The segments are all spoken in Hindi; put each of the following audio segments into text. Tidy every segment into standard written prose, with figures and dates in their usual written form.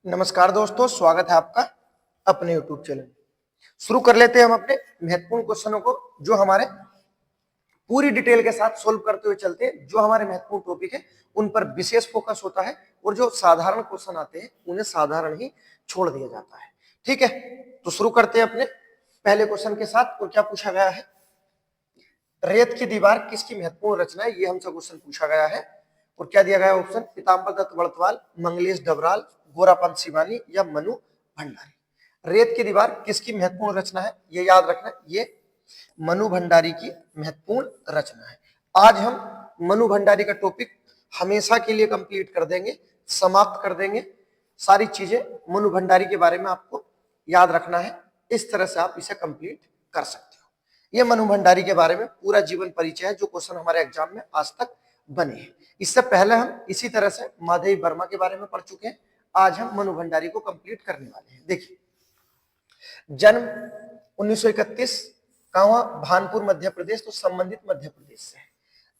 नमस्कार दोस्तों, स्वागत है आपका अपने YouTube चैनल। शुरू कर लेते हैं हम अपने महत्वपूर्ण क्वेश्चनों को, जो हमारे पूरी डिटेल के साथ सोल्व करते हुए चलते हैं। जो हमारे महत्वपूर्ण टॉपिक है उन पर विशेष फोकस होता है और जो साधारण क्वेश्चन आते हैं उन्हें साधारण ही छोड़ दिया जाता है। ठीक है, तो शुरू करते हैं अपने पहले क्वेश्चन के साथ। और क्या पूछा गया है, रेत की दीवार किसकी महत्वपूर्ण रचना है, ये हमसे क्वेश्चन पूछा गया है। और क्या दिया गया ऑप्शन, पीताम्बर दत्त बड़तवाल, मंगलेश डबराल, गोरापंत सिवानी या मनु भंडारी। रेत की दीवार किसकी महत्वपूर्ण रचना है, ये याद रखना, ये मनु भंडारी की महत्वपूर्ण रचना है। आज हम मनु भंडारी का टॉपिक हमेशा के लिए कंप्लीट कर देंगे, समाप्त कर देंगे। सारी चीजें मनु भंडारी के बारे में आपको याद रखना है, इस तरह से आप इसे कंप्लीट कर सकते हो। ये मनु भंडारी के बारे में पूरा जीवन परिचय है, जो क्वेश्चन हमारे एग्जाम में आज तक बने हैं। इससे पहले हम इसी तरह से माधवी वर्मा के बारे में पढ़ चुके हैं। आज हम मनु भंडारी को कंप्लीट करने वाले हैं। देखिए, जन्म 1931, कहाँ, भानपुर मध्य प्रदेश, तो संबंधित मध्य प्रदेश से है।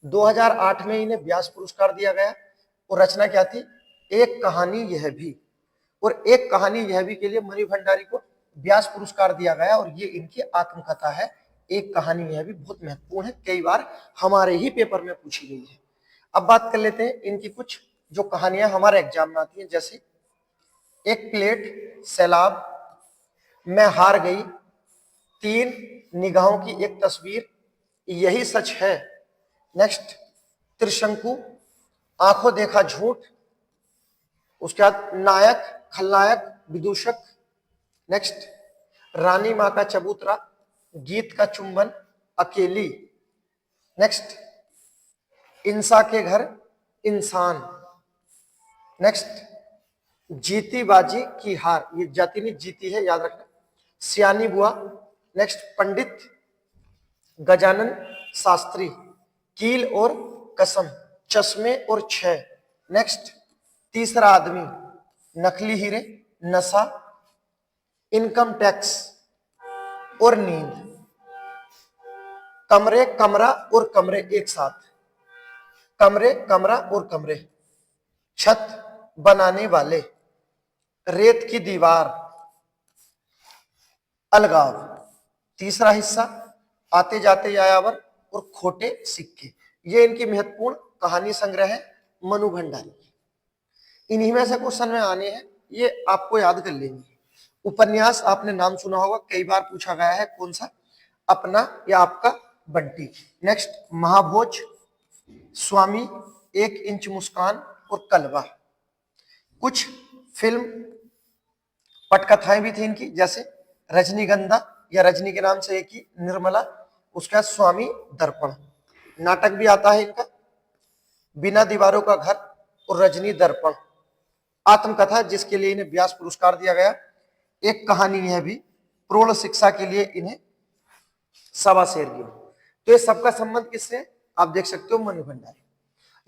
2008 में इन्हें व्यास पुरस्कार दिया गया और रचना क्या थी, एक कहानी यह भी। और एक कहानी यह भी के लिए मनु भंडारी को व्यास पुरस्कार दिया गया और ये इनकी आत्मकथा है। एक कहानी यह भी बहुत महत्वपूर्ण है, कई बार हमारे ही पेपर में पूछी गई है। अब बात कर लेते हैं इनकी कुछ जो कहानियां हमारे एग्जाम में आती हैं, जैसे एक प्लेट सैलाब, मैं हार गई, तीन निगाहों की एक तस्वीर, यही सच है। नेक्स्ट, त्रिशंकु, आंखों देखा झूठ। उसके बाद नायक, खलनायक, विदूषक। नेक्स्ट, रानी मां का चबूतरा, गीत का चुंबन, अकेली। नेक्स्ट, इंसा के घर, इंसान। नेक्स्ट, जीती बाजी की हार, ये जाति नहीं जीती है, याद रखना। सियानी बुआ। नेक्स्ट, पंडित गजानन शास्त्री, कील और कसम, चश्मे और छह। नेक्स्ट, तीसरा आदमी, नकली हीरे, नशा, इनकम टैक्स और नींद। कमरे, कमरा और कमरे एक साथ, कमरे, कमरा और कमरे। छत बनाने वाले, रेत की दीवार, अलगाव। तीसरा हिस्सा, आते जाते यायावर और खोटे सिक्के। ये इनकी महत्वपूर्ण कहानी संग्रह है मनु भंडारी। इन्हीं में से क्वेश्चन में आने हैं, ये आपको याद कर लेंगे। उपन्यास आपने नाम सुना होगा, कई बार पूछा गया है, कौन सा, अपना या आपका बंटी। नेक्स्ट, महाभोज, स्वामी, एक इंच मुस्कान और कलवा। कुछ फिल्म पटकथाएं भी थी इनकी, जैसे रजनीगंधा या रजनी के नाम से एक ही, निर्मला, उसका स्वामी दर्पण। नाटक भी आता है इनका, बिना दीवारों का घर और रजनी दर्पण। आत्मकथा, जिसके लिए इन्हें व्यास पुरस्कार दिया गया। एक कहानी यह भी, प्रौढ़ शिक्षा के लिए इन्हें सवा शेर दिया। तो ये सबका संबंध किससे है, आप देख सकते हो, मनु भंडारी।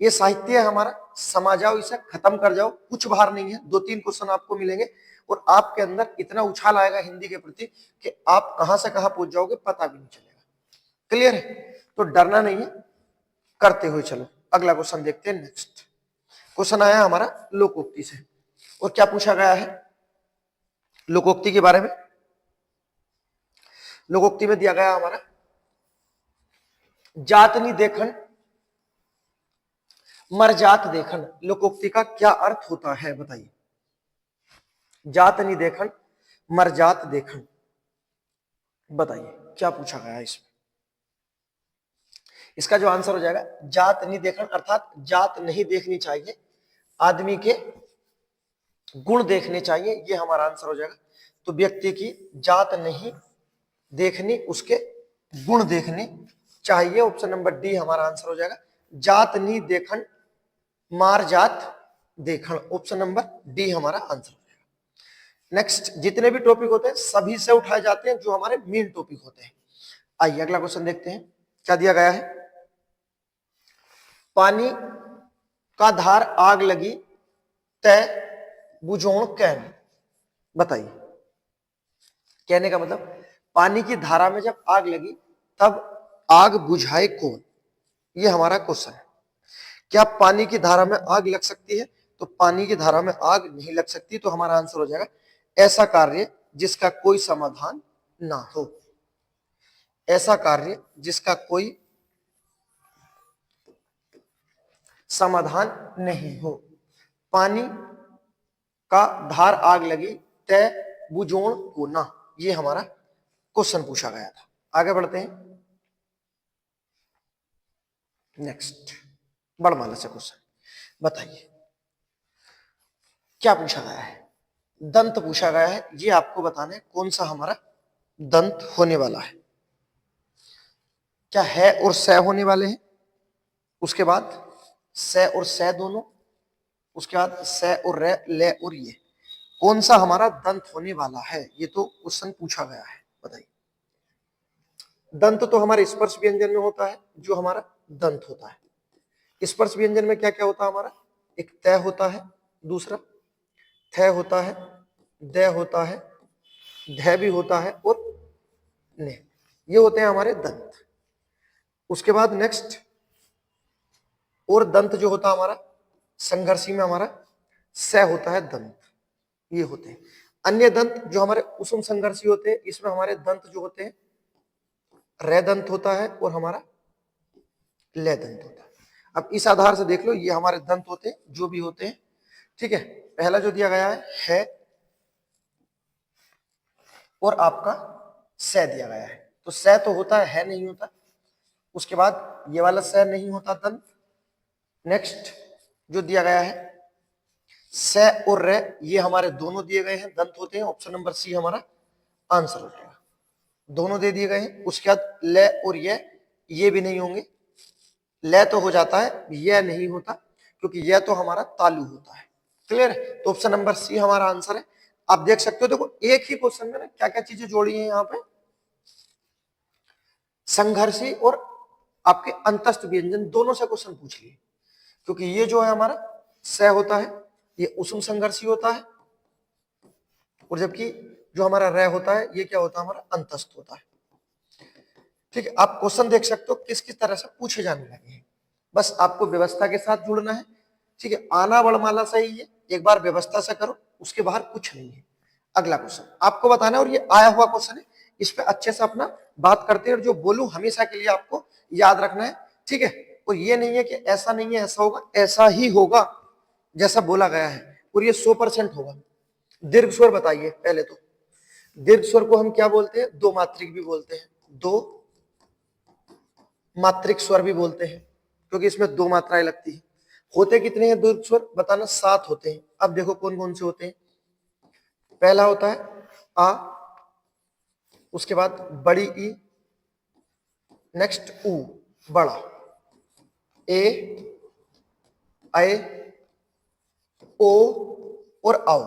ये साहित्य है हमारा, समा जाओ, इसे खत्म कर जाओ, कुछ भार नहीं है। 2-3 क्वेश्चन आपको मिलेंगे और आपके अंदर इतना उछाल आएगा हिंदी के प्रति कि आप कहां से कहां पहुंच जाओगे पता भी नहीं चलेगा। क्लियर है, तो डरना नहीं है, करते हुए चलो। अगला क्वेश्चन देखते हैं। नेक्स्ट क्वेश्चन आया हमारा लोकोक्ति से। और क्या पूछा गया है लोकोक्ति के बारे में। लोकोक्ति में दिया गया हमारा, जातनी देखन मर जात देखन, लोकोक्ति का क्या अर्थ होता है, बताइए। जात नहीं देखन मर जात देखन, बताइए क्या पूछा गया है इसमें। इसका जो आंसर हो जाएगा, जात नहीं देखन, अर्थात जात नहीं देखनी चाहिए, आदमी के गुण देखने चाहिए, ये हमारा आंसर हो जाएगा। तो व्यक्ति की जात नहीं देखनी, उसके गुण देखने चाहिए। ऑप्शन नंबर डी हमारा आंसर हो जाएगा। जात नहीं देखन मार जात देखन, ऑप्शन नंबर डी हमारा आंसर हो जाएगा। नेक्स्ट, जितने भी टॉपिक होते हैं सभी से उठाए जाते हैं जो हमारे मेन टॉपिक होते हैं। आइए अगला क्वेश्चन देखते हैं, क्या दिया गया है। पानी का धार आग लगी, तय बुझोण कैन, बताइए। कहने का मतलब, पानी की धारा में जब आग लगी तब आग बुझाए कौन, ये हमारा क्वेश्चन है। क्या पानी की धारा में आग लग सकती है तो पानी की धारा में आग नहीं लग सकती, तो हमारा आंसर हो जाएगा ऐसा कार्य जिसका कोई समाधान ना हो। ऐसा कार्य जिसका कोई समाधान नहीं हो। पानी का धार आग लगी तय बुझोण को ना, ये हमारा क्वेश्चन पूछा गया था। आगे बढ़ते हैं नेक्स्ट, बड़माला से क्वेश्चन। बताइए क्या पूछा गया है? दंत पूछा गया है। ये आपको बताना है कौन सा हमारा दंत होने वाला है। क्या है और स होने वाले हैं, उसके बाद स और स दोनों, उसके बाद स और र, ले और ये, कौन सा हमारा दंत होने वाला है, ये तो क्वेश्चन पूछा गया है। बताइए। दंत तो हमारे स्पर्श व्यंजन में होता है, जो हमारा दंत होता है। स्पर्श व्यंजन में क्या क्या होता है हमारा? एक तय होता है, दूसरा थ होता है, द होता है, ध भी होता है और ने, ये होते हैं हमारे दंत। उसके बाद नेक्स्ट और दंत जो होता है हमारा संघर्षी में हमारा स होता है दंत, ये होते हैं। अन्य दंत जो हमारे उसम संघर्षी होते हैं, इसमें हमारे दंत जो होते हैं रे दंत होता है और हमारा ले दंत होता है। अब इस आधार से देख लो, ये हमारे दंत होते हैं जो भी होते हैं, ठीक है। पहला जो दिया गया है और आपका स दिया गया है, तो स तो होता है नहीं होता। उसके बाद ये वाला स नहीं होता दंत। नेक्स्ट जो दिया गया है स और रे, ये हमारे दोनों दिए गए हैं दंत होते हैं। ऑप्शन नंबर सी हमारा आंसर हो जाएगा, दोनों दे दिए गए हैं। उसके बाद ले और ये भी नहीं होंगे। ले तो हो जाता है, यह नहीं होता क्योंकि यह तो हमारा तालु होता है। क्लियर है? तो ऑप्शन नंबर सी हमारा आंसर है। आप देख सकते हो, देखो एक ही क्वेश्चन में ना क्या क्या चीजें जोड़ी हैं यहाँ पे, संघर्षी और आपके अंतस्थ व्यंजन दोनों से क्वेश्चन पूछ लिए। क्योंकि ये जो है हमारा स होता है, ये उष्म संघर्षी होता है, और जबकि जो हमारा रे होता है ये क्या होता है हमारा अंतस्थ होता है। ठीक है, आप क्वेश्चन देख सकते हो किस किस तरह से पूछे जाने लगे हैं। बस आपको व्यवस्था के साथ जुड़ना है। ठीक है, आना वर्णमाला सही है, एक बार व्यवस्था से करो, उसके बाहर कुछ नहीं है। अगला क्वेश्चन आपको बताना है, और ये आया हुआ क्वेश्चन है, इस पे अच्छे से अपना बात करते हैं, और जो बोलूं हमेशा के लिए आपको याद रखना है। ठीक है, और ये नहीं है कि ऐसा नहीं है ऐसा होगा, ऐसा ही होगा जैसा बोला गया है, और ये 100% होगा। दीर्घ स्वर बताइए पहले तो। दीर्घ स्वर को हम क्या बोलते हैं? दो मात्रिक भी बोलते हैं, दो मात्रिक स्वर भी बोलते हैं, क्योंकि इसमें दो मात्राएं लगती है। होते कितने हैं दीर्घ स्वर? बताना। 7 होते हैं। अब देखो कौन कौन से होते हैं। पहला होता है आ, उसके बाद बड़ी ई, नेक्स्ट ऊ बड़ा, ए, आए, ओ और आओ।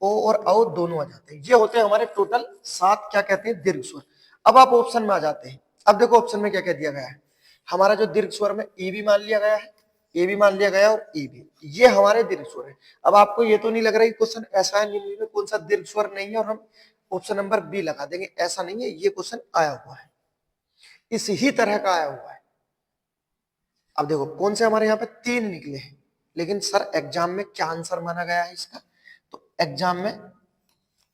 ओ और आओ दोनों आ जाते हैं। ये होते हैं हमारे टोटल 7 क्या कहते हैं दीर्घ स्वर। अब आप ऑप्शन में आ जाते हैं। अब देखो ऑप्शन में क्या क्या दिया गया है। हमारा जो दीर्घ स्वर में ई भी मान लिया गया है, ए भी मान लिया गया और ई भी, ये हमारे दीर्घ स्वर है। अब आपको ये तो नहीं लग रहा है क्वेश्चन ऐसा है निम्न में कौन सा दीर्घ स्वर नहीं है और हम ऑप्शन नंबर बी लगा देंगे, ऐसा नहीं है। ये क्वेश्चन आया हुआ है, इस ही तरह का आया हुआ है। अब देखो कौन से हमारे यहाँ पे 3 निकले हैं, लेकिन सर एग्जाम में क्या आंसर माना गया है इसका? तो एग्जाम में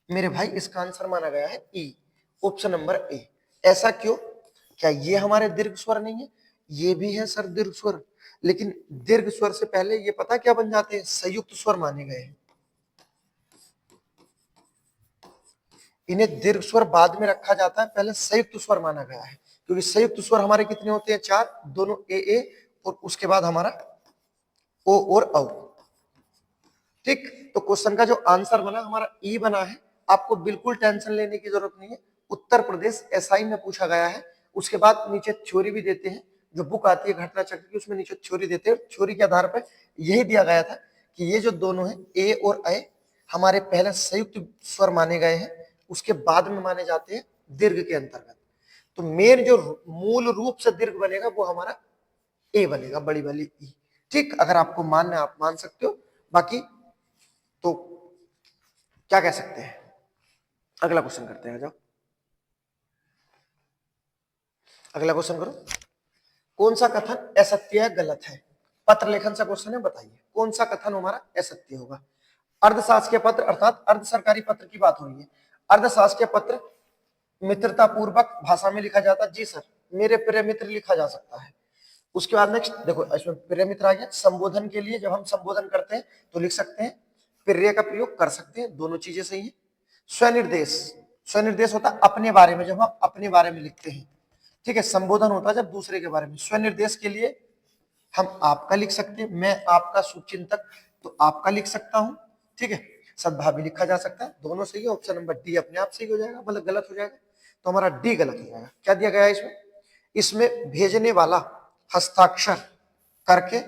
मेरे भाई इसका आंसर माना गया है ई, ऑप्शन नंबर ए। ऐसा क्यों? क्या ये हमारे दीर्घ स्वर नहीं है? ये भी है सर दीर्घ स्वर, लेकिन दीर्घ स्वर से पहले ये पता क्या बन जाते हैं? संयुक्त स्वर माने गए हैं। इन्हें दीर्घ स्वर बाद में रखा जाता है, पहले संयुक्त स्वर माना गया है, क्योंकि संयुक्त स्वर हमारे कितने होते हैं? 4, दोनों ए और उसके बाद हमारा ओ और औ। ठीक, तो क्वेश्चन का जो आंसर बना हमारा ई बना है। आपको बिल्कुल टेंशन लेने की जरूरत नहीं है। उत्तर प्रदेश एसआई में पूछा गया है। उसके बाद नीचे थ्योरी भी देते हैं, जो बुक आती है घटना चक्र की, उसमें नीचे थ्योरी देते हैं। थ्योरी के आधार पर यही दिया गया था कि ये जो दोनों हैं ए और ए हमारे पहले संयुक्त स्वर माने गए हैं, उसके बाद में माने जाते हैं दीर्घ के अंतर्गत। तो मेन जो मूल रूप से दीर्घ बनेगा वो हमारा ए बनेगा, बड़ी वाली ई। ठीक, अगर आपको मानना है आप मान सकते हो, बाकी तो क्या कह सकते हैं। अगला क्वेश्चन करते हैं, आ जाओ अगला क्वेश्चन करो। कौन सा कथन असत्य है, गलत है? पत्र लेखन से क्वेश्चन है, बताइए। कौन सा कथन हमारा असत्य होगा। अर्धशासकीय पत्र अर्थात अर्ध सरकारी पत्र की बात हो रही है। अर्धशासकीय पत्र मित्रता पूर्वक भाषा में लिखा जाता है। जी सर, मेरे प्रिय मित्र लिखा जा सकता है। उसके बाद नेक्स्ट देखो, इसमें प्रिय मित्र आ गया। संबोधन के लिए जब हम संबोधन करते हैं तो लिख सकते हैं, प्रिय का प्रयोग कर सकते हैं, दोनों चीजें सही है। स्वनिर्देश, स्वनिर्देश होता है अपने बारे में, जब हम अपने बारे में लिखते हैं, ठीक है। संबोधन होता है जब दूसरे के बारे में। स्वनिर्देश के लिए हम आपका लिख सकते हैं, मैं आपका शुभचिंतक, तो आपका लिख सकता हूं, ठीक है। सद्भावी लिखा जा सकता है, दोनों सही है। ऑप्शन नंबर डी अपने आप सही हो जाएगा, मतलब गलत हो जाएगा, तो हमारा डी गलत हो जाएगा। क्या दिया गया है इसमें? इसमें भेजने वाला हस्ताक्षर करके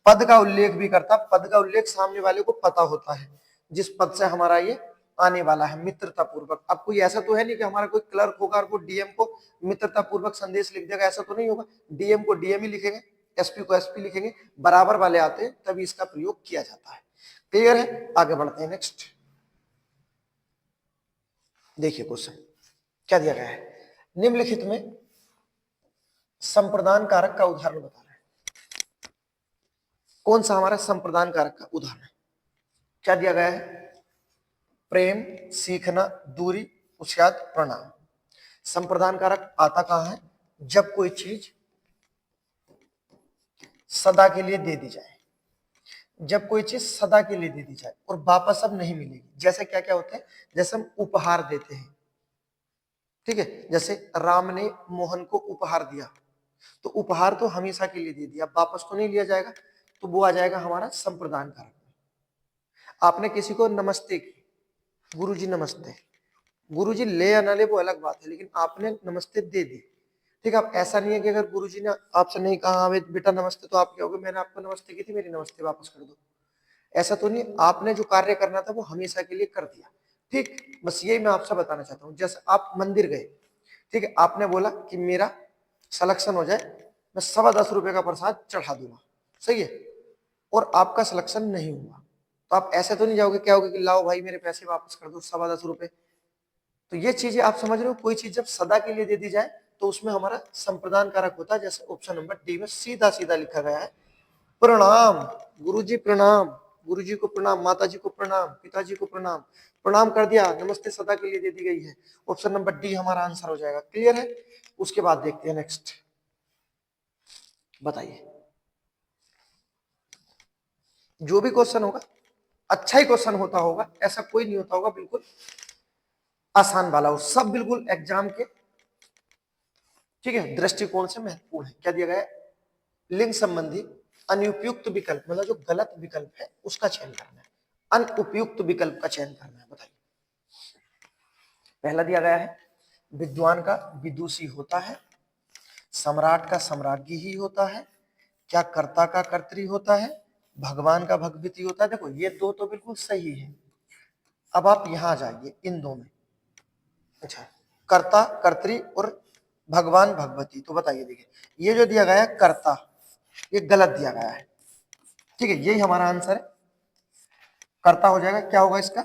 पद का उल्लेख भी करता। पद का उल्लेख सामने वाले को पता होता है जिस पद से हमारा ये आने वाला है, मित्रता पूर्वक। अब कोई ऐसा तो है नहीं कि हमारा कोई क्लर्क होगा और वो डीएम को मित्रता पूर्वक संदेश लिख देगा, ऐसा तो नहीं होगा। डीएम को डीएम ही लिखेंगे, एसपी को एसपी लिखेंगे, बराबर वाले आते हैं तभी इसका प्रयोग किया जाता है। क्लियर है? आगे बढ़ते हैं नेक्स्ट। देखिए क्वेश्चन क्या दिया गया है। निम्नलिखित में संप्रदान कारक का उदाहरण बता रहे हैं। कौन सा हमारा संप्रदान कारक का उदाहरण है? क्या दिया गया है? प्रेम, सीखना, दूरी, उसके बाद प्रणाम। संप्रदान कारक आता कहां है? जब कोई चीज सदा के लिए दे दी जाए, जब कोई चीज सदा के लिए दे दी जाए और वापस अब नहीं मिलेगी। जैसे क्या क्या होते हैं? जैसे हम उपहार देते हैं, ठीक है। जैसे राम ने मोहन को उपहार दिया, तो उपहार तो हमेशा के लिए दे दिया, वापस तो नहीं लिया जाएगा, तो वो आ जाएगा हमारा संप्रदान कारक। आपने किसी को नमस्ते की, गुरुजी नमस्ते, गुरुजी ले या ना ले वो अलग बात है, लेकिन आपने नमस्ते दे दी, ठीक है। अब ऐसा नहीं है कि अगर गुरुजी ने आपसे नहीं कहा बेटा नमस्ते, तो आप क्या होगे, मैंने आपको नमस्ते की थी, मेरी नमस्ते वापस कर दो। ऐसा तो नहीं, आपने जो कार्य करना था वो हमेशा के लिए कर दिया, ठीक। बस यही मैं आपसे बताना चाहता हूँ। जैसे आप मंदिर गए, ठीक है, आपने बोला कि मेरा सिलेक्शन हो जाए, मैं 10.25 का प्रसाद चढ़ा दूंगा, सही है, और आपका सिलेक्शन नहीं हुआ, तो आप ऐसे तो नहीं जाओगे, क्या होगे कि लाओ भाई मेरे पैसे वापस कर दो 10.25। तो ये चीजें आप समझ रहे हो। कोई चीज जब सदा के लिए दे दी जाए तो उसमें हमारा संप्रदान कारक होता है। जैसे ऑप्शन नंबर डी में सीधा सीधा लिखा गया है, प्रणाम, गुरुजी प्रणाम, गुरुजी को प्रणाम, माताजी को प्रणाम, पिताजी को प्रणाम, प्रणाम कर दिया, नमस्ते सदा के लिए दे दी गई है। ऑप्शन नंबर डी हमारा आंसर हो जाएगा। क्लियर है? उसके बाद देखते हैं नेक्स्ट, बताइए। जो भी क्वेश्चन होगा अच्छा ही क्वेश्चन होता होगा, ऐसा कोई नहीं होता होगा बिल्कुल आसान वाला हो, सब बिल्कुल एग्जाम के, ठीक है, दृष्टिकोण से महत्वपूर्ण है। क्या दिया गया है? लिंग संबंधी अनुपयुक्त विकल्प, मतलब जो गलत विकल्प है उसका चयन करना है, अनुपयुक्त विकल्प का चयन करना है। बताइए। पहला दिया गया है, विद्वान का विदुषी होता है, सम्राट का सम्राज्ञी ही होता है, क्या कर्ता का कर्त्री होता है, भगवान का भगवती होता है। देखो ये दो तो बिल्कुल सही है। अब आप यहां जाइए इन दो में, अच्छा, कर्ता कर्त्री और भगवान भगवती, तो बताइए। देखिए ये जो दिया गया है कर्ता, ये गलत दिया गया है, ठीक है, यही हमारा आंसर है, कर्ता हो जाएगा। क्या होगा इसका?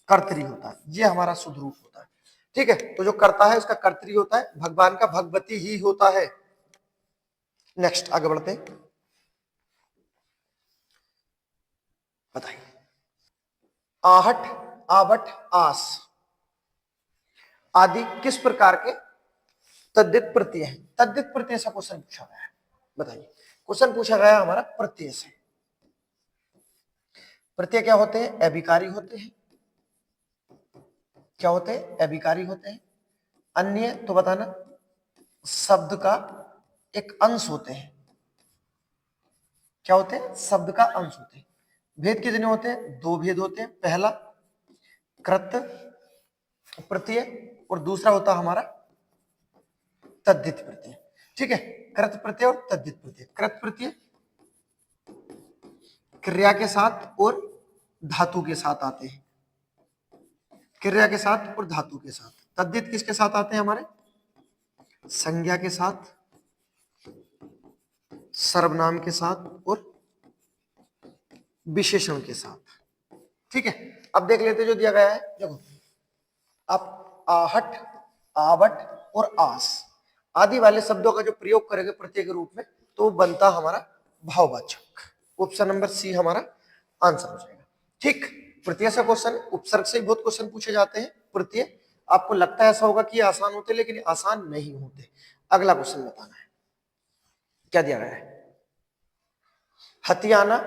कर्त्री होता है, ये हमारा शुद्ध रूप होता है, ठीक है। तो जो कर्ता है उसका कर्त्री होता है, भगवान का भगवती ही होता है। नेक्स्ट आगे बढ़ते हैं, बताइए। आहट, आवट, आस आदि किस प्रकार के तद्धित प्रत्यय हैं? तद्धित प्रत्यय से क्वेश्चन पूछा गया है, बताइए। क्वेश्चन पूछा गया हमारा प्रत्यय से। प्रत्यय क्या होते हैं? अभिकारी होते हैं। क्या होते हैं? अभिकारी होते हैं। अन्य तो बताना, शब्द का एक अंश होते हैं। क्या होते हैं? शब्द का अंश होते हैं। भेद कितने होते हैं? दो भेद होते हैं। पहला कृत प्रत्यय और दूसरा होता हमारा तद्धित प्रत्यय, ठीक है। कृत प्रत्यय और तद्धित प्रत्यय। कृत प्रत्यय क्रिया के साथ और धातु के साथ आते हैं, क्रिया के साथ और धातु के साथ। तद्धित किसके साथ आते हैं? हमारे संज्ञा के साथ, सर्वनाम के साथ और विशेषण के साथ, ठीक है। अब देख लेते जो दिया गया है, देखो आप आहट, आवट और आस आदि वाले शब्दों का जो प्रयोग करेंगे प्रत्यय के रूप में, तो बनता हमारा भाववाचक। ऑप्शन नंबर सी हमारा आंसर हो जाएगा। ठीक, प्रत्यय से क्वेश्चन, उपसर्ग से बहुत क्वेश्चन पूछे जाते हैं। प्रत्यय आपको लगता है ऐसा होगा कि आसान होते, लेकिन आसान नहीं होते। अगला क्वेश्चन बताना है, क्या दिया गया है? हथियाना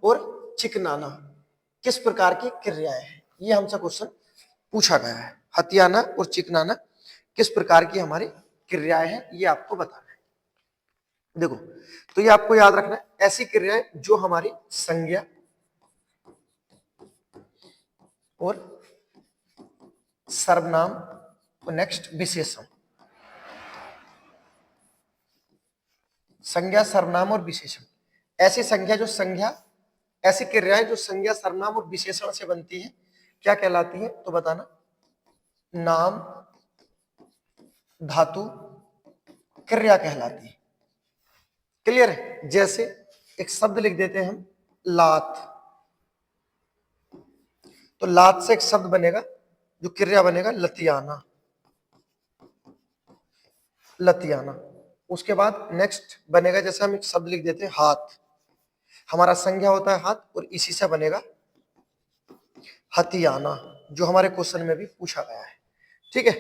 और चिकनाना किस प्रकार की क्रियाएं हैं? ये हमसे क्वेश्चन पूछा गया है। हथियाना और चिकनाना किस प्रकार की हमारी क्रियाएं हैं, ये आपको बताना है। देखो, तो ये आपको याद रखना है, ऐसी क्रियाएं जो हमारी संज्ञा और सर्वनाम और नेक्स्ट विशेषण, संज्ञा सर्वनाम और विशेषण, ऐसी संज्ञा जो संज्ञा ऐसी क्रियाएं जो संज्ञा सर्वनाम और विशेषण से बनती है, क्या कहलाती है? तो बताना। नाम, धातु, क्रिया कहलाती है। क्लियर है? जैसे एक शब्द लिख देते हैं हम, लात, तो लात से एक शब्द बनेगा, जो क्रिया बनेगा लतियाना, लतियाना। उसके बाद नेक्स्ट बनेगा, जैसे हम एक शब्द लिख देते हैं हाथ, हमारा संज्ञा होता है हाथ, और इसी से बनेगा हथियाना, जो हमारे क्वेश्चन में भी पूछा गया है। ठीक है,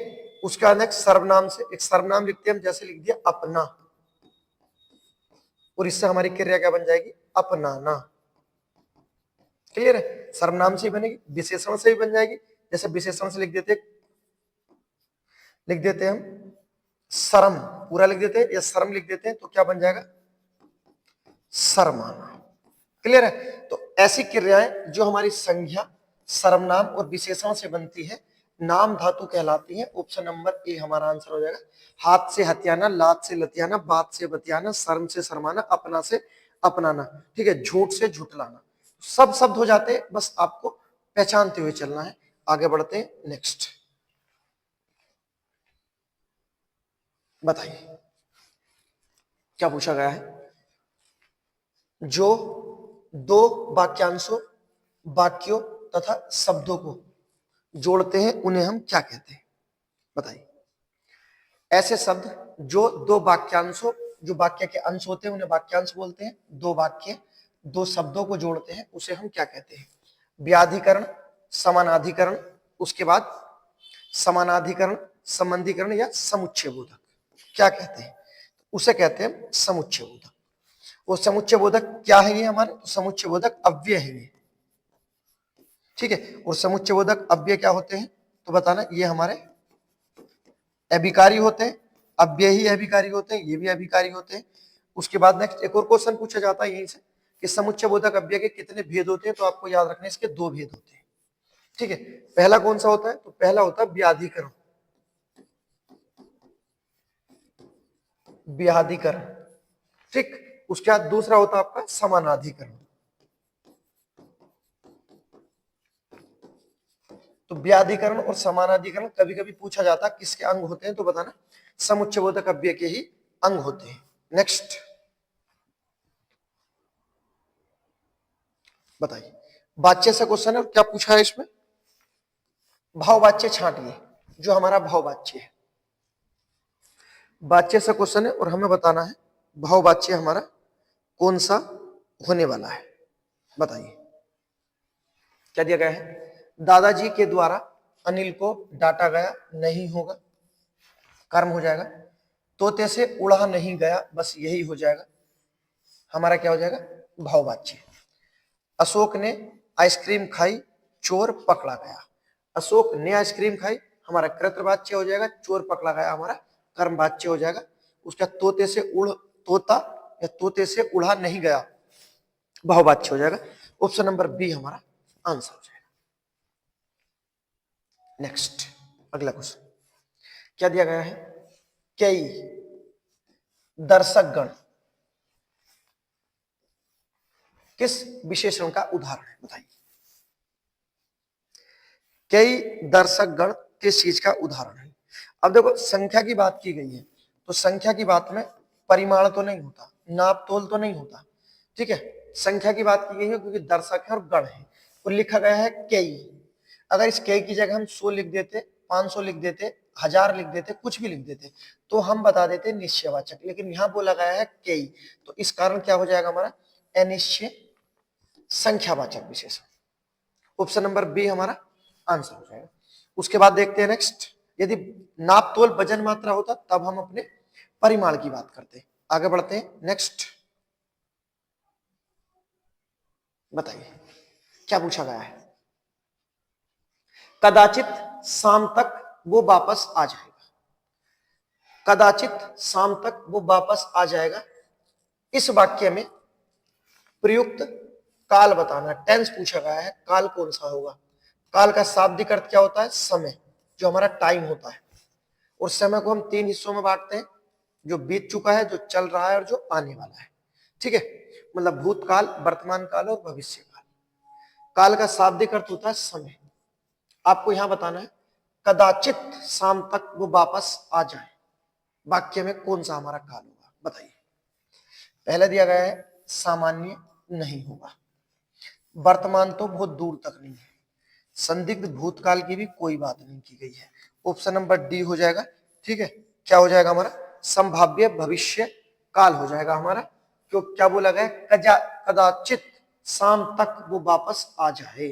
उसके बाद नेक्स्ट सर्वनाम से एक सर्वनाम लिखते हैं हम, जैसे लिख दिया अपना, और इससे हमारी क्रिया क्या बन जाएगी? अपनाना। क्लियर है? सर्वनाम से ही बनेगी, विशेषण से भी बन जाएगी। जैसे विशेषण से लिख देते हैं हम शर्म, पूरा लिख देते हैं, या शर्म लिख देते हैं, तो क्या बन जाएगा? शर्माना। क्लियर है? तो ऐसी क्रियाएं जो हमारी संज्ञा, सर्वनाम और विशेषण से बनती है, नाम धातु कहलाती है। ऑप्शन नंबर ए हमारा आंसर हो जाएगा। हाथ से हथियाना, लात से लतियाना, बात से बतियाना, शर्म से शर्माना, अपना से अपनाना। ठीक है, झूठ से झुठलाना, सब शब्द हो जाते हैं, बस आपको पहचानते हुए चलना है। आगे बढ़ते हैं, नेक्स्ट बताइए क्या पूछा गया है? जो दो वाक्यांशों, वाक्यों तथा शब्दों को जोड़ते हैं, उन्हें हम क्या कहते हैं? बताइए। ऐसे शब्द जो दो वाक्यांशों, जो वाक्य के अंश होते हैं, उन्हें वाक्यांश बोलते हैं। दो वाक्य, दो शब्दों को जोड़ते हैं, उसे हम क्या कहते हैं? व्याधिकरण, समानाधिकरण, उसके बाद समानाधिकरण, संबंधीकरण या समुच्चय बोधक। क्या कहते हैं? उसे कहते हैं समुच्चय बोधक। वो समुच्चय बोधक क्या है? ये हमारे समुच्चय बोधक अव्यय है ये। ठीक है, और समुच्चय बोधक अव्यय क्या होते हैं? तो बताना, ये हमारे अभिकारी होते हैं, अव्यय ही अभिकारी होते हैं, ये भी अभिकारी होते हैं। उसके बाद नेक्स्ट एक और क्वेश्चन पूछा जाता है यहीं से कि समुच्चय बोधक अव्यय के कितने भेद होते हैं? तो आपको याद रखना है, इसके दो भेद होते हैं। ठीक है, पहला कौन सा होता है? तो पहला होता है व्याधिकरण, व्याधिकरण। ठीक, उसके बाद दूसरा होता है आपका समानाधिकरण। तो व्याधिकरण और समानाधिकरण कभी कभी पूछा जाता है किसके अंग होते हैं? तो बताना, समुच्चय बोधक अव्यय के ही अंग होते हैं। नेक्स्ट बताइए, वाच्य से क्वेश्चन है, क्या पूछा है इसमें? भाववाच्य छांटिए, जो हमारा भाववाच्य है। वाच्य से क्वेश्चन है और हमें बताना है भाववाच्य हमारा कौन सा होने वाला है। बताइए क्या दिया गया है? दादाजी के द्वारा अनिल को डांटा गया नहीं होगा, कर्म हो जाएगा। तोते से उड़ा नहीं गया, बस यही हो जाएगा, हमारा क्या हो जाएगा? भाववाच्य। अशोक ने आइसक्रीम खाई, चोर पकड़ा गया। अशोक ने आइसक्रीम खाई, हमारा कृतवाच्य हो जाएगा। चोर पकड़ा गया हमारा कर्मवाच्य हो जाएगा। उसका तोते से तोता या तोते से उड़ा नहीं गया, भाववाच्य हो जाएगा। ऑप्शन नंबर बी हमारा आंसर हो जाएगा। नेक्स्ट अगला क्वेश्चन क्या दिया गया है? कई दर्शकगण किस विशेषण का उदाहरण है? बताइए। कई दर्शकगण किस चीज का उदाहरण है? अब देखो, संख्या की बात की गई है, तो संख्या की बात में परिमाण तो नहीं होता, नाप तोल तो नहीं होता। ठीक है, संख्या की बात की गई है क्योंकि दर्शक है और गण है, और लिखा गया है कई। अगर इस कई की जगह हम 100 लिख देते, 500 लिख देते, 1000 लिख देते, कुछ भी लिख देते, तो हम बता देते निश्चयवाचक। लेकिन यहाँ बोला गया है कई, तो इस कारण क्या हो जाएगा हमारा अनिश्चय संख्यावाचक विशेषण। ऑप्शन नंबर बी हमारा आंसर हो जाएगा। उसके बाद देखते हैं नेक्स्ट, यदि नाप तोल वजन मात्रा होता तब हम अपने परिमाण की बात करते हैं। आगे बढ़ते हैं नेक्स्ट, बताइए क्या पूछा गया है। कदाचित शाम तक वो वापस आ जाएगा। कदाचित शाम तक वो वापस आ जाएगा, इस वाक्य में प्रयुक्त काल बताना, टेंस पूछा गया है, काल कौन सा होगा। काल का शाब्दिक अर्थ क्या होता है, समय, जो हमारा टाइम होता है। और समय को हम 3 हिस्सों में बांटते हैं, जो बीत चुका है, जो चल रहा है और जो आने वाला है। ठीक है, मतलब भूतकाल, वर्तमान काल और भविष्य काल। काल का शाब्दिक अर्थ होता है समय। आपको यहां बताना है कदाचित शाम तक वो वापस आ जाए, वाक्य में कौन सा हमारा काल होगा, बताइए। पहले दिया गया है सामान्य नहीं होगा, वर्तमान तो बहुत दूर तक नहीं है, संदिग्ध भूतकाल की भी कोई बात नहीं की गई है। ऑप्शन नंबर डी हो जाएगा। ठीक है, क्या हो जाएगा हमारा संभाव्य भविष्य काल हो जाएगा हमारा। क्यों, क्या बोला गया, कदाचित शाम तक वो वापस आ जाए,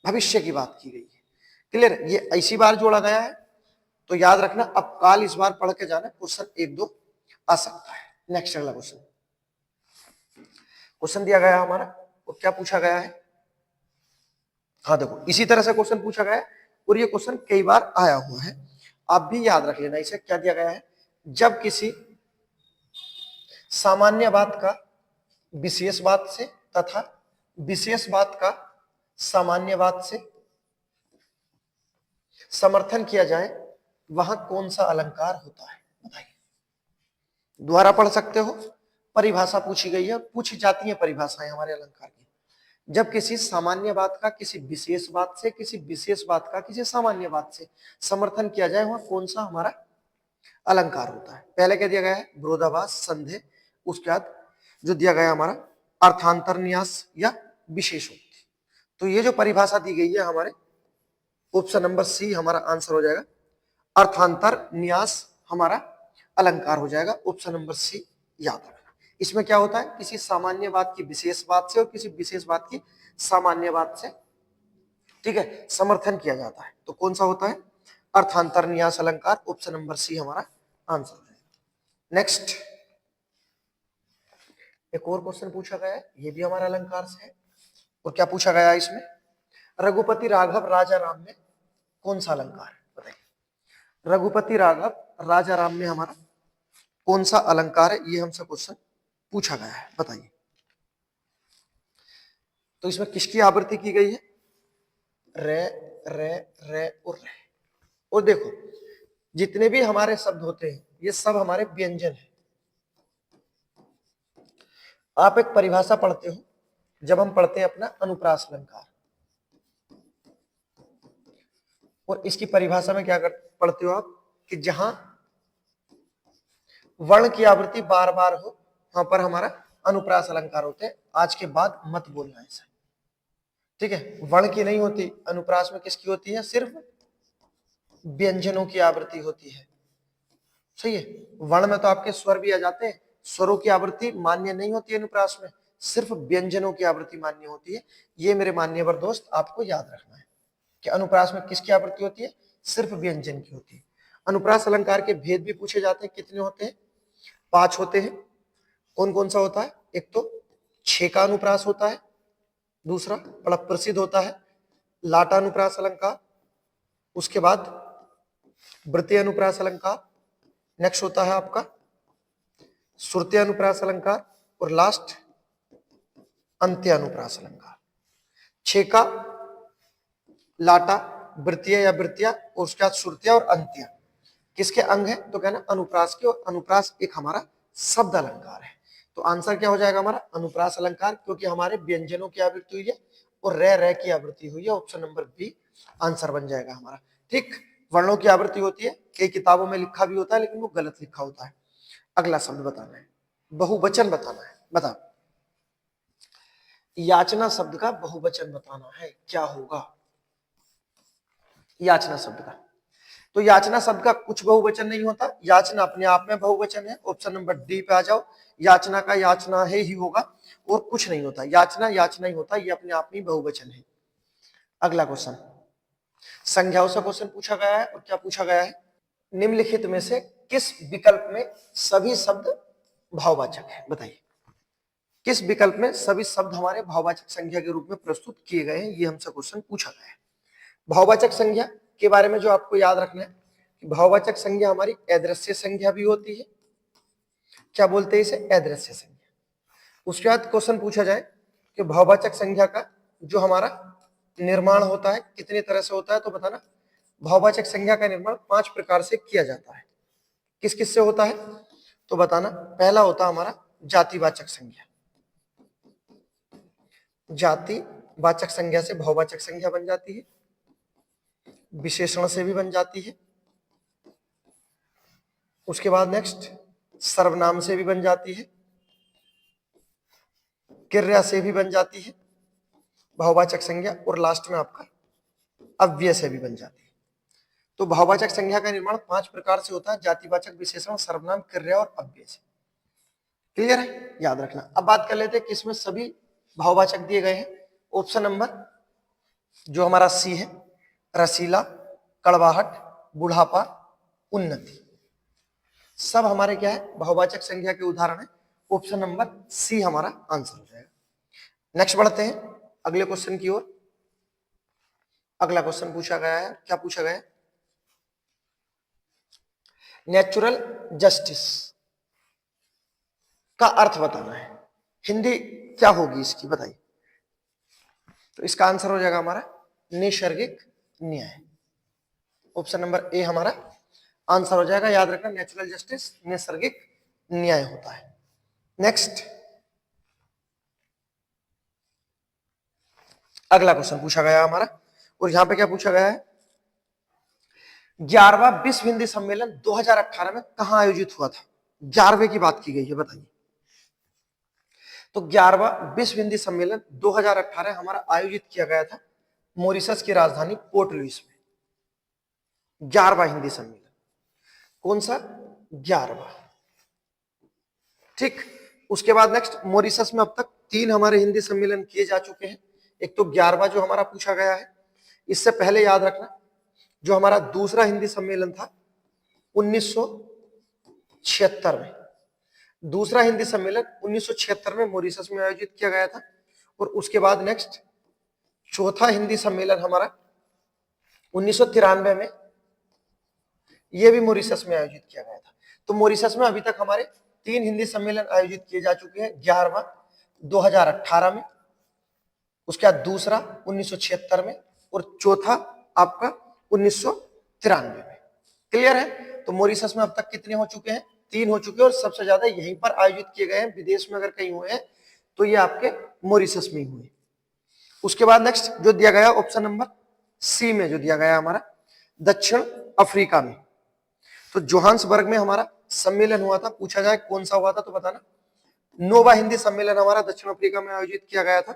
भविष्य की बात की गई है। क्लियर, ये ऐसी बार जोड़ा गया है, तो याद रखना। अब काल इस बार पढ़ के जाना, क्वेश्चन 1-2 आ सकता है। नेक्स्ट अगला क्वेश्चन, क्वेश्चन दिया गया हमारा, और क्या पूछा गया है। हाँ देखो, इसी तरह से क्वेश्चन पूछा गया है, और ये क्वेश्चन कई बार आया हुआ है, आप भी याद रख लेना। इसे क्या दिया गया है, जब किसी सामान्य बात का विशेष बात से तथा विशेष बात का सामान्य बात से समर्थन किया जाए, वहां कौन सा अलंकार होता है, बताइए। दोबारा पढ़ सकते हो, परिभाषा पूछी गई है, पूछी जाती है परिभाषाएं हमारे अलंकार की। जब किसी सामान्य बात का किसी विशेष बात से, किसी विशेष बात का किसी सामान्य बात से समर्थन किया जाए, वहां कौन सा हमारा अलंकार होता है। पहले क्या दिया गया है, विरोधाभास, संदेह। उसके बाद जो दिया गया हमारा अर्थांतर न्यास या विशेषोक्ति। तो ये जो परिभाषा दी गई है हमारे, ऑप्शन नंबर सी हमारा आंसर हो जाएगा। अर्थांतर न्यास हमारा अलंकार हो जाएगा, ऑप्शन नंबर सी याद रखना। इसमें क्या होता है, किसी सामान्य बात की विशेष बात से और किसी विशेष बात की सामान्य बात से, ठीक है, समर्थन किया जाता है। तो कौन सा होता है, अर्थांतर न्यास अलंकार, ऑप्शन नंबर सी हमारा आंसर है। नेक्स्ट, एक और क्वेश्चन पूछा गया है, ये भी हमारा अलंकार से है। और क्या पूछा गया है इसमें, रघुपति राघव राजा राम में कौन सा अलंकार है, बताइए। रघुपति राघव राजा राम में हमारा कौन सा अलंकार है, ये हमसे क्वेश्चन पूछा गया है, बताइए। तो इसमें किसकी आवृत्ति की गई है, रे रे रे और रे। और देखो, जितने भी हमारे शब्द होते हैं, ये सब हमारे व्यंजन है। आप एक परिभाषा पढ़ते हो, जब हम पढ़ते हैं अपना अनुप्रास अलंकार, और इसकी परिभाषा में क्या पढ़ते हो आप, कि जहां वर्ण की आवृत्ति बार बार हो, वहां पर हमारा अनुप्रास अलंकार होते हैं। आज के बाद मत बोलना ऐसा, ठीक है। वर्ण की नहीं होती, अनुप्रास में किसकी होती है, सिर्फ व्यंजनों की आवृत्ति होती है, सही है। वर्ण में तो आपके स्वर भी आ जाते हैं, स्वरों की आवृत्ति मान्य नहीं होती है अनुप्रास में, सिर्फ व्यंजनों की आवृत्ति मान्य होती है। ये मेरे मान्यवर दोस्त आपको याद रखना है कि अनुप्रास में किसकी आवृत्ति होती है, सिर्फ व्यंजन की होती है। अनुप्रास अलंकार के भेद भी पूछे जाते हैं, कितने होते हैं, 5 होते हैं। कौन कौन सा होता है, एक तो 6 का अनुप्रास होता है, दूसरा बड़ा प्रसिद्ध होता है लाटा अनुप्रास अलंकार, उसके बाद वृत्तीय अनुप्रास अलंकार, नेक्स्ट होता है आपका श्रुतीय अनुप्रास अलंकार, और लास्ट अंत्य अनुप्रास अलंकार। 6 का लाटा, वृत्तीय या वृत्तीय, और उसके बाद श्रुतीय और अंत्य किसके अंग है, तो कहना अनुप्रास के। और अनुप्रास एक हमारा शब्द अलंकार है। तो आंसर क्या हो जाएगा हमारा, अनुप्रास अलंकार, क्योंकि हमारे व्यंजनों की आवृत्ति हुई है और रे की आवृत्ति हुई है। ऑप्शन नंबर बी आंसर बन जाएगा हमारा। ठीक, वर्णों की आवृत्ति होती है, कई किताबों में लिखा भी होता है, लेकिन वो गलत लिखा होता है। अगला शब्द बताना है, बहुवचन बताना है, बता। याचना शब्द का बहुवचन बताना है, क्या होगा। याचना शब्द का। तो याचना शब्द का कुछ बहुवचन नहीं होता, याचना अपने आप में बहुवचन है। ऑप्शन नंबर डी पे आ जाओ, याचना का याचना है ही होगा और कुछ नहीं होता, याचना याचना ही होता, ये अपने आप में बहुवचन है। अगला क्वेश्चन, संज्ञाओं से क्वेश्चन पूछा गया है और क्या पूछा गया है, निम्नलिखित में से किस विकल्प में सभी शब्द भाववाचक है, बताइए किस विकल्प में सभी शब्द हमारे भाववाचक संज्ञा के रूप में प्रस्तुत किए गए हैं, ये हमसे क्वेश्चन पूछा गया है। भाववाचक संज्ञा के बारे में जो आपको याद रखना है कि भाववाचक संज्ञा हमारी अदृश्य संज्ञा भी होती है, क्या बोलते हैं इसे, अदृश्य संज्ञा। उसके बाद क्वेश्चन पूछा जाए कि भाववाचक संज्ञा का जो हमारा निर्माण होता है कितनी तरह से होता है, तो बताना। भाववाचक संज्ञा का निर्माण 5 प्रकार से किया जाता है, किस किस से होता है, तो बताना। पहला होता है हमारा जातिवाचक संज्ञा, जातिवाचक संज्ञा से भाववाचक संज्ञा बन जाती है, विशेषण से भी बन जाती है। उसके बाद नेक्स्ट सर्वनाम से भी बन जाती है, क्रिया से भी बन जाती है भाववाचक संज्ञा, और लास्ट में आपका अव्यय से भी बन जाती है। तो भाववाचक संज्ञा का निर्माण 5 प्रकार से होता है, जातिवाचक, विशेषण, सर्वनाम, क्रिया और अव्यय से। क्लियर है, याद रखना। अब बात कर लेते हैं किसमें सभी भाववाचक दिए गए हैं। ऑप्शन नंबर जो हमारा सी है, रसीला, कड़वाहट, बुढ़ापा, उन्नति, सब हमारे क्या है, भाववाचक संज्ञा के उदाहरण है। ऑप्शन नंबर सी हमारा आंसर हो जाएगा। नेक्स्ट बढ़ते हैं अगले क्वेश्चन की ओर। अगला क्वेश्चन पूछा गया है, क्या पूछा गया है, नेचुरल जस्टिस का अर्थ बताना है, हिंदी क्या होगी इसकी, बताइए। तो इसका आंसर हो जाएगा हमारा नैसर्गिक न्याय। ऑप्शन नंबर ए हमारा आंसर हो जाएगा, याद रखना, नेचुरल जस्टिस नैसर्गिक न्याय होता है। नेक्स्ट अगला क्वेश्चन पूछा गया हमारा, और यहां पे क्या पूछा गया है, 11वां विश्व हिंदी सम्मेलन 2018 में कहां आयोजित हुआ था, 11वें की बात की गई है, बताइए। तो 11वां विश्व हिंदी सम्मेलन 2018 हमारा आयोजित किया गया था मॉरिशस की राजधानी पोर्ट लुइस में। 11वां हिंदी सम्मेलन, कौन सा, 11वां, ठीक। उसके बाद नेक्स्ट, मॉरिशस में अब तक 3 हमारे हिंदी सम्मेलन किए जा चुके हैं। एक तो 11वां जो हमारा पूछा गया है, इससे पहले याद रखना जो हमारा दूसरा हिंदी सम्मेलन था 1976 में, दूसरा हिंदी सम्मेलन 1976 में मॉरिशस में आयोजित किया गया था। और उसके बाद नेक्स्ट चौथा हिंदी सम्मेलन हमारा 1993 में, यह भी मॉरिशस में आयोजित किया गया था। तो मॉरिशस में अभी तक हमारे 3 हिंदी सम्मेलन आयोजित किए जा चुके हैं, 11वां 2018 में, उसके बाद दूसरा 1976 में, और चौथा आपका 1993 में। क्लियर है, तो मॉरिशस में अब तक कितने हो चुके हैं, 3 हो चुके हैं, और सबसे ज्यादा यहीं पर आयोजित किए गए हैं। विदेश में अगर कहीं हुए हैं तो ये आपके मॉरिशस में ही हुए। उसके बाद नेक्स्ट जो दिया गया ऑप्शन नंबर सी में, जो दिया गया हमारा दक्षिण अफ्रीका में, तो जोहान्सबर्ग में हमारा सम्मेलन हुआ था। पूछा जाए कौन सा हुआ था, तो बताना। 9वां हिंदी सम्मेलन हमारा दक्षिण अफ्रीका में आयोजित किया गया था।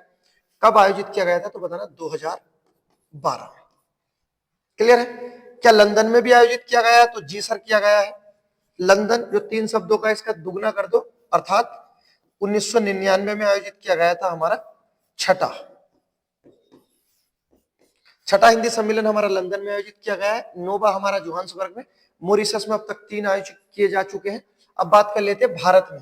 कब आयोजित किया गया था, तो बताना 2012 में। क्लियर है, क्या लंदन में भी आयोजित किया गया है, तो जी सर किया गया है। लंदन जो 3 शब्दों का इसका दुगना कर दो, अर्थात 1999 में आयोजित किया गया था हमारा छठा हिंदी सम्मेलन हमारा लंदन में आयोजित किया गया है। 9वां हमारा जोहान्सबर्ग में। मॉरिशस में अब तक 3 आयोजित किए जा चुके हैं। अब बात कर लेते हैं भारत में,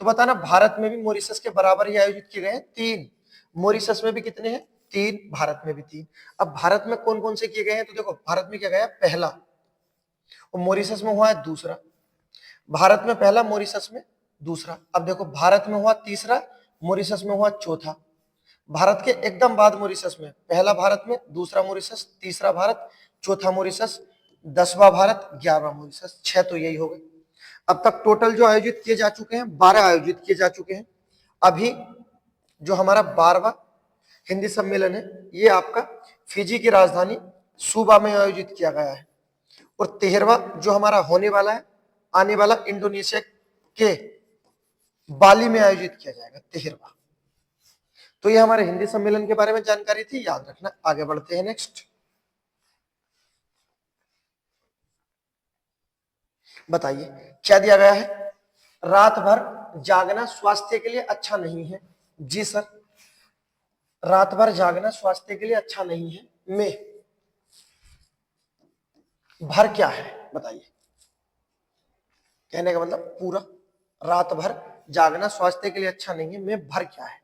तो बताना भारत में भी मॉरिशस के बराबर ही आयोजित किए गए हैं 3। मॉरिशस में भी कितने हैं, 3, भारत में भी 3। अब भारत में कौन कौन से किए गए हैं, तो देखो भारत में क्या गया पहला, और मॉरिशस में हुआ है दूसरा। भारत में पहला, मॉरिशस में दूसरा। अब देखो भारत में हुआ तीसरा, मॉरिशस में हुआ चौथा। भारत के एकदम बाद मॉरिशस में, पहला भारत में, दूसरा मॉरिशस, तीसरा भारत, चौथा मॉरिशस, 10वां भारत, 11वां मॉरिशस, 6 तो यही हो गए। अब तक टोटल जो आयोजित किए जा चुके हैं 12 आयोजित किए जा चुके हैं। अभी जो हमारा 12वां हिंदी सम्मेलन है ये आपका फिजी की राजधानी सूबा में आयोजित किया गया है। और 13वां जो हमारा होने वाला है, आने वाला, इंडोनेशिया के बाली में आयोजित किया जाएगा 13वां। तो ये हमारे हिंदी सम्मेलन के बारे में जानकारी थी, याद रखना। आगे बढ़ते हैं नेक्स्ट। बताइए क्या दिया गया है। रात भर जागना स्वास्थ्य के लिए अच्छा नहीं है। जी सर, रात भर जागना स्वास्थ्य के लिए अच्छा नहीं है में भर क्या है बताइए। कहने का मतलब पूरा, रात भर जागना स्वास्थ्य के लिए अच्छा नहीं है में भर क्या है।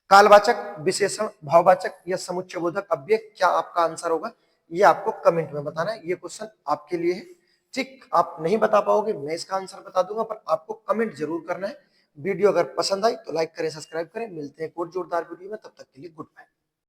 कालवाचक, विशेषण, भाववाचक या समुच्चयबोधक अव्यय, क्या आपका आंसर होगा ये आपको कमेंट में बताना है। ये क्वेश्चन आपके लिए है। ठीक, आप नहीं बता पाओगे मैं इसका आंसर बता दूंगा, पर आपको कमेंट जरूर करना है। वीडियो अगर पसंद आई तो लाइक करें, सब्सक्राइब करें। मिलते हैं एक और जोरदार वीडियो में, तब तक के लिए गुड बाय।